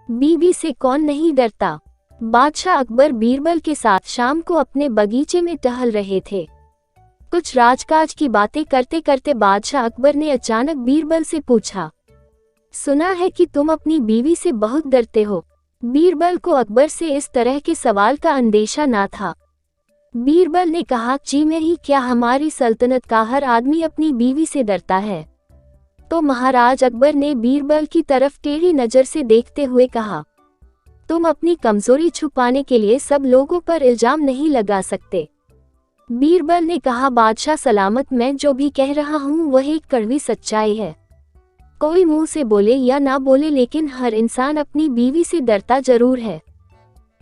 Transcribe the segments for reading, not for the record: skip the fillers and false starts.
बीवी से कौन नहीं डरता। बादशाह अकबर बीरबल के साथ शाम को अपने बगीचे में टहल रहे थे। कुछ राजकाज की बातें करते करते बादशाह अकबर ने अचानक बीरबल से पूछा, सुना है कि तुम अपनी बीवी से बहुत डरते हो। बीरबल को अकबर से इस तरह के सवाल का अंदेशा ना था। बीरबल ने कहा, जी मैं ही क्या, हमारी सल्तनत का हर आदमी अपनी बीवी से डरता है। तो महाराज अकबर ने बीरबल की तरफ टेढ़ी नजर से देखते हुए कहा, तुम अपनी कमजोरी छुपाने के लिए सब लोगों पर इल्जाम नहीं लगा सकते। बीरबल ने कहा, बादशाह सलामत, मैं जो भी कह रहा हूँ वह एक कड़वी सच्चाई है। कोई मुंह से बोले या ना बोले लेकिन हर इंसान अपनी बीवी से डरता जरूर है।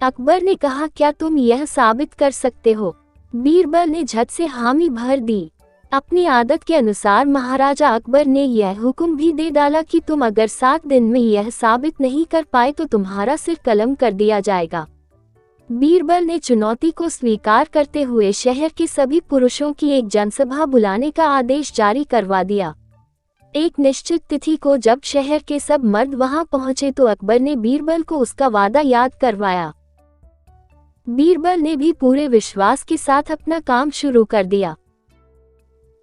अकबर ने कहा, क्या तुम यह साबित कर सकते हो। बीरबल ने झट से हामी भर दी। अपनी आदत के अनुसार महाराजा अकबर ने यह हुक्म भी दे डाला कि तुम अगर 7 दिन में यह साबित नहीं कर पाए तो तुम्हारा सिर कलम कर दिया जाएगा। बीरबल ने चुनौती को स्वीकार करते हुए शहर के सभी पुरुषों की एक जनसभा बुलाने का आदेश जारी करवा दिया। एक निश्चित तिथि को जब शहर के सब मर्द वहां पहुंचे तो अकबर ने बीरबल को उसका वादा याद करवाया। बीरबल ने भी पूरे विश्वास के साथ अपना काम शुरू कर दिया।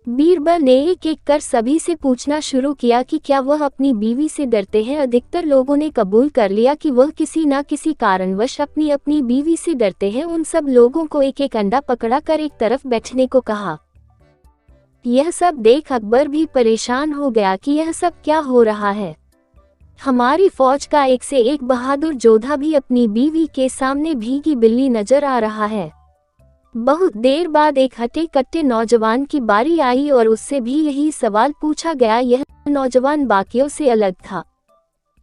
बीरबल ने एक एक कर सभी से पूछना शुरू किया कि क्या वह अपनी बीवी से डरते हैं। अधिकतर लोगों ने कबूल कर लिया कि वह किसी न किसी कारणवश अपनी बीवी से डरते हैं। उन सब लोगों को एक एक अंडा पकड़ा कर एक तरफ बैठने को कहा। यह सब देख अकबर भी परेशान हो गया कि यह सब क्या हो रहा है। हमारी फौज का एक से एक बहादुर योद्धा भी अपनी बीवी के सामने भीगी बिल्ली नजर आ रहा है। बहुत देर बाद एक हटे कट्टे नौजवान की बारी आई और उससे भी यही सवाल पूछा गया। यह नौजवान बाकियों से अलग था।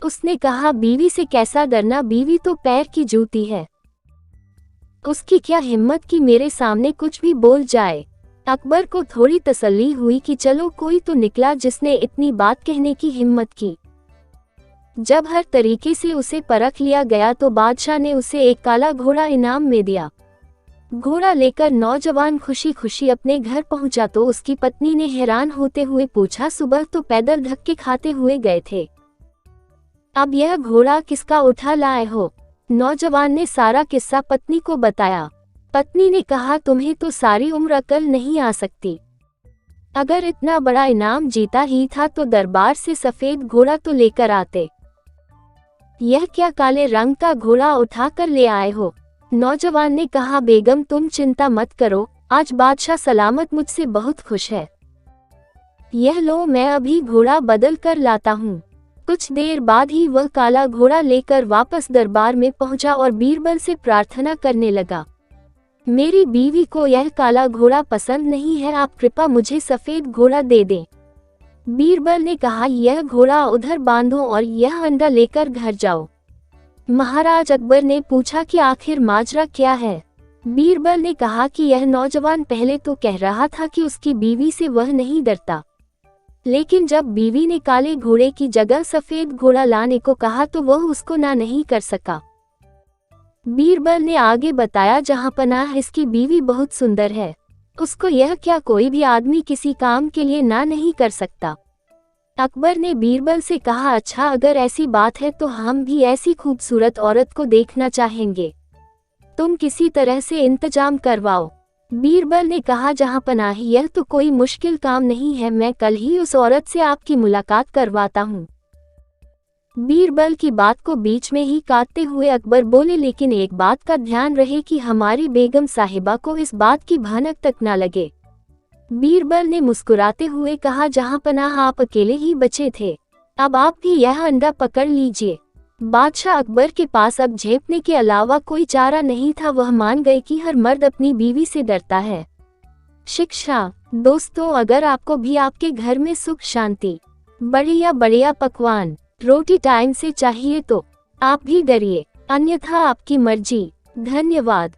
उसने कहा, बीवी से कैसा डरना, बीवी तो पैर की जूती है। उसकी क्या हिम्मत कि मेरे सामने कुछ भी बोल जाए। अकबर को थोड़ी तसल्ली हुई कि चलो कोई तो निकला जिसने इतनी बात कहने की हिम्मत की। जब हर तरीके से उसे परख लिया गया तो बादशाह ने उसे एक काला घोड़ा इनाम में दिया। घोड़ा लेकर नौजवान खुशी खुशी अपने घर पहुंचा तो उसकी पत्नी ने हैरान होते हुए पूछा, सुबह तो पैदल धक्के खाते हुए गए थे, अब यह घोड़ा किसका उठा लाए हो। नौजवान ने सारा किस्सा पत्नी को बताया। पत्नी ने कहा, तुम्हें तो सारी उम्र अकल नहीं आ सकती। अगर इतना बड़ा इनाम जीता ही था तो दरबार से सफेद घोड़ा तो लेकर आते। यह क्या काले रंग का घोड़ा उठा कर ले आए हो। नौजवान ने कहा, बेगम तुम चिंता मत करो, आज बादशाह सलामत मुझसे बहुत खुश है। यह लो, मैं अभी घोड़ा बदल कर लाता हूँ। कुछ देर बाद ही वह काला घोड़ा लेकर वापस दरबार में पहुंचा और बीरबल से प्रार्थना करने लगा, मेरी बीवी को यह काला घोड़ा पसंद नहीं है, आप कृपा मुझे सफेद घोड़ा दे दें। बीरबल ने कहा, यह घोड़ा उधर बांधो और यह अंडा लेकर घर जाओ। महाराज अकबर ने पूछा कि आखिर माजरा क्या है। बीरबल ने कहा कि यह नौजवान पहले तो कह रहा था कि उसकी बीवी से वह नहीं डरता, लेकिन जब बीवी ने काले घोड़े की जगह सफेद घोड़ा लाने को कहा तो वह उसको ना नहीं कर सका। बीरबल ने आगे बताया, जहां पनाह इसकी बीवी बहुत सुंदर है, उसको यह क्या कोई भी आदमी किसी काम के लिए ना नहीं कर सकता। अकबर ने बीरबल से कहा, अच्छा अगर ऐसी बात है तो हम भी ऐसी खूबसूरत औरत को देखना चाहेंगे, तुम किसी तरह से इंतजाम करवाओ। बीरबल ने कहा, जहां पनाह यह तो कोई मुश्किल काम नहीं है, मैं कल ही उस औरत से आपकी मुलाकात करवाता हूँ। बीरबल की बात को बीच में ही काटते हुए अकबर बोले, लेकिन एक बात का ध्यान रहे कि हमारी बेगम साहिबा को इस बात की भनक तक ना लगे। बीरबल ने मुस्कुराते हुए कहा, जहां पनाह आप अकेले ही बचे थे, अब आप भी यह अंडा पकड़ लीजिए। बादशाह अकबर के पास अब झेपने के अलावा कोई चारा नहीं था। वह मान गए कि हर मर्द अपनी बीवी से डरता है। शिक्षा। दोस्तों, अगर आपको भी आपके घर में सुख शांति, बढ़िया बढ़िया पकवान, रोटी टाइम से चाहिए तो आप भी डरिए, अन्यथा आपकी मर्जी। धन्यवाद।